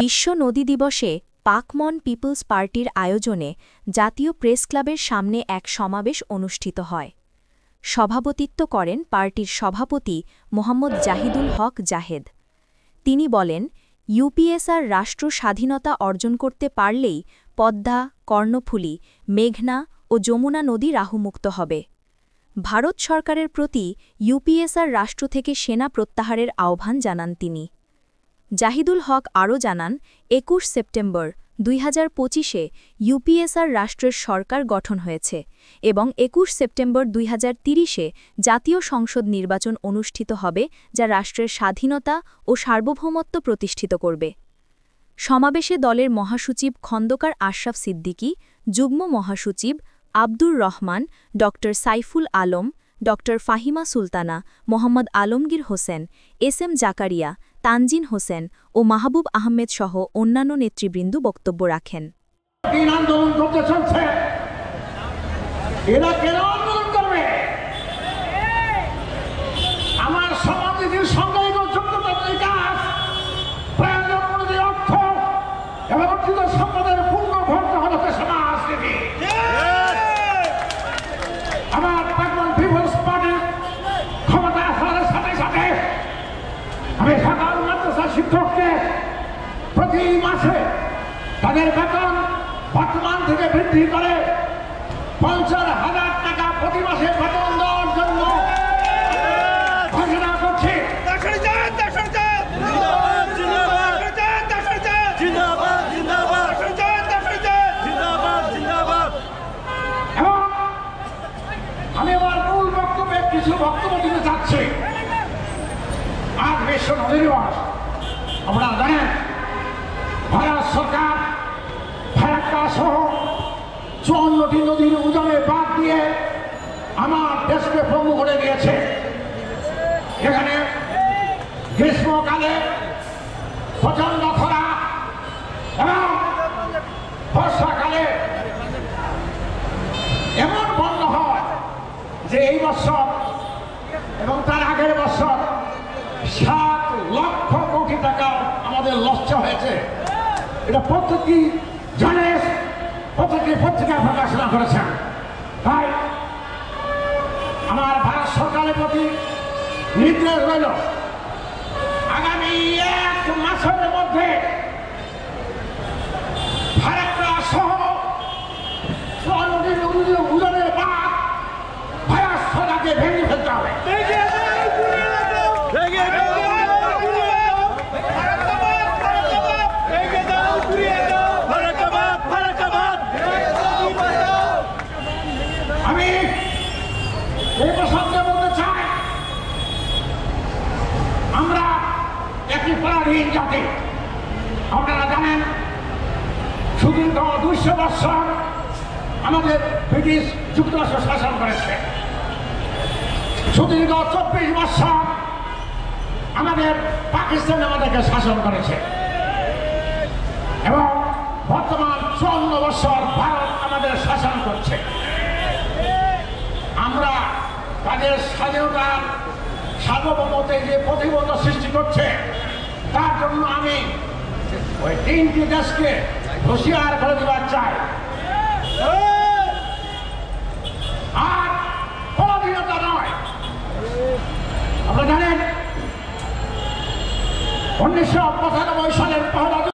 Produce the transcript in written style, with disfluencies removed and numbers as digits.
বিশ্ব নদী দিবসে পাকমন পিপলস পার্টির আয়োজনে জাতীয় প্রেস ক্লাবের সামনে এক সমাবেশ অনুষ্ঠিত হয়। সভাপতিত্ব করেন পার্টির সভাপতি মোহাম্মদ জাহিদুল হক জাহেদ। তিনি বলেন, ইউপিএসআর রাষ্ট্র স্বাধীনতা অর্জন করতে পারলেই পদ্মা, কর্ণফুলী, মেঘনা ও যমুনা নদী রাহুমুক্ত হবে। ভারত সরকারের প্রতি ইউপিএসআর রাষ্ট্র থেকে সেনা প্রত্যাহারের আহ্বান জানান তিনি। জাহিদুল হক আরও জানান, ২১ সেপ্টেম্বর ২০২৫-এ ইউপিএসআর রাষ্ট্রের সরকার গঠন হয়েছে এবং ২১ সেপ্টেম্বর ২০৩০-এ জাতীয় সংসদ নির্বাচন অনুষ্ঠিত হবে, যা রাষ্ট্রের স্বাধীনতা ও সার্বভৌমত্ব প্রতিষ্ঠিত করবে। সমাবেশে দলের মহাসচিব খন্দকার আশরাফ সিদ্দিকী, যুগ্ম মহাসচিব আব্দুর রহমান, ড সাইফুল আলম, ড ফাহিমা সুলতানা, মোহাম্মদ আলমগীর হোসেন, এসএম জাকারিয়া, তানজিন হোসেন ও মাহবুব আহমেদ সহ অন্যান্য নেতৃবৃন্দ বক্তব্য রাখেন। শিক্ষককে প্রতি মাসে তাদের বেতন বর্তমান থেকে বৃদ্ধি করে ৫০,০০০ টাকা প্রতি মাসে বেতন দেওয়ার জন্য ঘোষণা করছে। এবং আমি আমার মূল বক্তব্যে কিছু বক্তব্য দিতে চাচ্ছি। আজ বিশ্ব নদী দিবস। আপনারা জানেন, ভারত সরকার ফারাক্কা সহ ৫৪টি নদীর উজানে বাদ দিয়ে আমার দেশকে পঙ্গু করে দিয়েছে। এখানে গ্রীষ্মকালে প্রচণ্ড খরা এবং বর্ষাকালে এমন বন্ধ হয় যে এই বছর এবং তার আগের বছর ৭ লক্ষ কোটি টাকা আমাদের লস হয়েছে। এটা প্রত্যেকটি জানেন, প্রত্যেকটি পত্রিকায় প্রকাশনা করেছেন। তাই আমার ভারত সরকারের প্রতি নির্দেশ রইল, আগামী ১ মাসের মধ্যে ফারাক্কা সহ ৫৪টি উজানের বাঁধ ভারত সরকারকে ভেঙে ফেলতে হবে। আমি এই প্রসঙ্গে বলতে চাই, আমরা একটি পরাধীন জাতি। আপনারা জানেন, সুদীর্ঘ ২০০ বৎসর আমাদের ব্রিটিশ যুক্তরাষ্ট্র শাসন করেছে। সুদীর্ঘ ২৪ বৎসর আমাদের পাকিস্তান আমাদেরকে শাসন করেছে এবং বর্তমান ৫৪ বৎসর ভারত আমাদের শাসন করছে। আমরা তাদের স্বাধীনতার সার্বভৌমত্বে যে প্রতিবন্ধক সৃষ্টি করছে, তার জন্য আমি ওই ৩টি দেশকে হুঁশিয়ার করে দেওয়ার চাই। আর পরাধীনতা নয়। আপনারা জানেন, ১৯৯৫ সালের ১